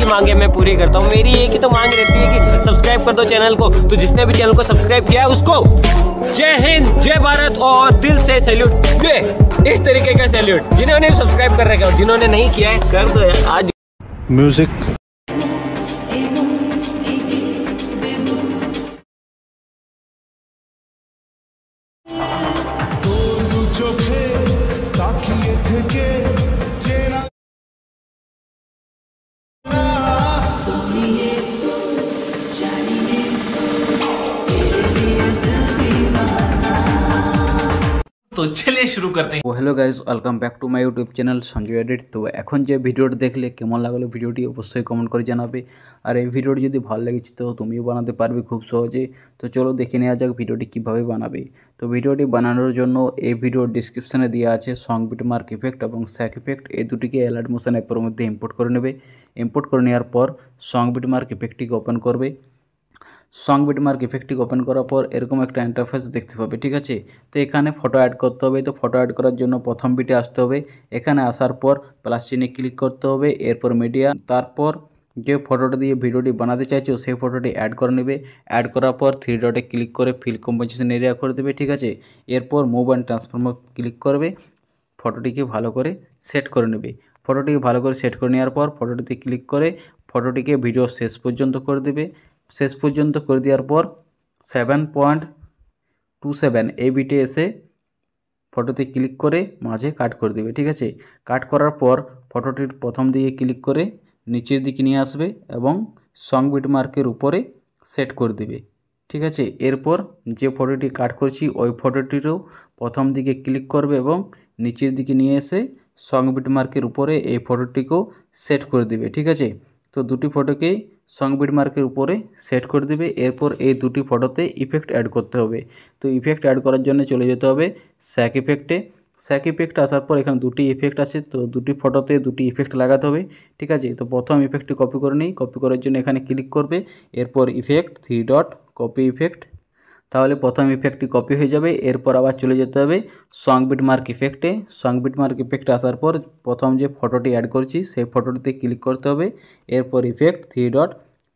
भी मांगे मैं पूरी करता हूँ। मेरी एक ही तो मांग रहती है कि सब्सक्राइब कर दो चैनल को। तो जिसने भी चैनल को सब्सक्राइब किया है उसको जय हिंद, जय भारत और दिल से सैल्यूट। ये इस तरीके का सैल्यूट। जिन्होंने सब्सक्राइब कर रखा है और जिन्होंने नहीं किया है कर दो यार आज। म्यूजिक तो चलिए शुरू करते हैं। Hello guys, welcome back to my YouTube channel Sanjay edit. तो এখন যে ভিডিওটি দেখলে কেমন লাগলো ভিডিওটি অবশ্যই কমেন্ট করে জানাবে। আর এই ভিডিওটি যদি ভালো লেগেছে তো তুমিও বানাতে পারবে খুব সহজে। তো চলো দেখে নেওয়া যাক ভিডিওটি কিভাবে বানাবে। তো ভিডিওটি বানানোর জন্য এই ভিডিওর ডেসক্রিপশনে দেওয়া আছে সং বিটমার্ক ইফেক্ট এবং স্যাক ইফেক্ট, এই দুটিকে অ্যালার্ট মোশন অ্যাপের মধ্যে ইম্পোর্ট করে নেবে। ইম্পোর্ট করে নেওয়ার পর সং বিটমার্ক ইফেক্টটিকে ওপেন করবে। সং বিটমার্ক ইফেক্টটি ওপেন করার পর এরকম একটা ইন্টারফেস দেখতে পাবে, ঠিক আছে। তো এখানে ফটো অ্যাড করতে হবে। তো ফটো অ্যাড করার জন্য প্রথম বিটে আসতে হবে। এখানে আসার পর প্লাস চিহ্নে ক্লিক করতে হবে, এরপর মিডিয়া, তারপর যে ফটোটা দিয়ে ভিডিওটি বানাতে চাইছো সেই ফটোটি অ্যাড করে নেবে। অ্যাড করার পর থ্রি ডটে ক্লিক করে ফিল কম্পোজিশন এরিয়া করে দেবে, ঠিক আছে। এরপর মুভ অ্যান্ড ট্রান্সফর্ম ক্লিক করবে, ফটোটিকে ভালো করে সেট করে নেবে। ফটোটিকে ভালো করে সেট করে নেওয়ার পর ফটোটিতে ক্লিক করে ফটোটিকে ভিডিও শেষ পর্যন্ত করে দেবে। শেষ পর্যন্ত করে দেওয়ার পর 7.27 এই বিটে এসে ফটোতে ক্লিক করে মাঝে কাট করে দেবে, ঠিক আছে। কাট করার পর ফটোটির প্রথম দিকে ক্লিক করে নিচের দিকে নিয়ে আসবে এবং সং বিটমার্কের উপরে সেট করে দেবে, ঠিক আছে। এরপর যে ফটোটি কাট করছি ওই ফটোটিরও প্রথম দিকে ক্লিক করবে এবং নিচের দিকে নিয়ে এসে সং বিটমার্কের উপরে এই ফটোটিকেও সেট করে দেবে, ঠিক আছে। তো দুটি ফটোকেই সং বিটমার্কের উপরে সেট করে দেবে। এরপর এই দুটি ফটোতে ইফেক্ট অ্যাড করতে হবে। তো ইফেক্ট অ্যাড করার জন্য চলে যেতে হবে স্যাক ইফেক্টে। স্যাক ইফেক্ট আসার পর এখানে দুটি ইফেক্ট আছে, তো দুটি ফটোতে দুটি ইফেক্ট লাগাতে হবে, ঠিক আছে। তো প্রথম ইফেক্টটি কপি করে নিই। কপি করার জন্য এখানে ক্লিক করবে, এরপর effect three dot copy effect, তাহলে প্রথম ইফেক্টটি কপি হয়ে যাবে। এরপর আবার চলে যেতে হবে সং বিটমার্ক ইফেক্টে। সং বিটমার্ক ইফেক্টে আসার পর প্রথম যে ফটোটি অ্যাড করছি সেই ফটোটিতে ক্লিক করতে হবে, এরপর effect three dot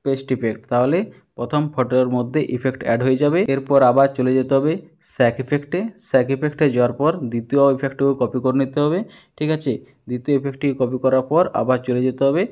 paste effect, তাহলে প্রথম ফটোর মধ্যে ইফেক্ট অ্যাড হয়ে যাবে। এরপর আবার চলে যেতে হবে স্যাক ইফেক্টে। স্যাক ইফেক্টে যাওয়ার পর দ্বিতীয় ইফেক্টটিও কপি করে নিতে হবে, ঠিক আছে। দ্বিতীয় ইফেক্টটি কপি করার পর আবার চলে যেতে হবে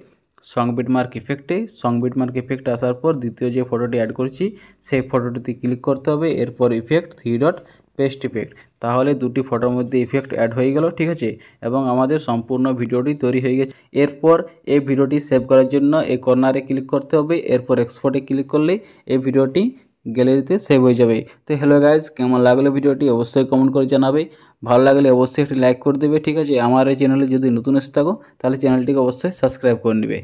সং বিটমার্ক ইফেক্টে। সং বিটমার্ক ইফেক্ট আসার পর দ্বিতীয় যে ফটোটি অ্যাড করছি সেই ফটোটিতে ক্লিক করতে হবে, এরপর effect three dot paste effect, তাহলে দুটি ফটোর মধ্যে ইফেক্ট অ্যাড হয়ে গেল, ঠিক আছে। এবং আমাদের সম্পূর্ণ ভিডিওটি তৈরি হয়ে গেছে। এরপর এই ভিডিওটি সেভ করার জন্য এই কর্নারে ক্লিক করতে হবে, এরপর এক্সপোর্টে ক্লিক করলেই এই ভিডিওটি গ্যালারিতে সেভ হয়ে যাবে। তো হ্যালো গাইজ, কেমন লাগলো ভিডিওটি অবশ্যই কমেন্ট করে জানাবে। ভালো লাগলে অবশ্যই একটি লাইক করে দেবে, ঠিক আছে। আমার এই চ্যানেলে যদি নতুন এসে থাকো তাহলে চ্যানেলটিকে অবশ্যই সাবস্ক্রাইব করে নেবে।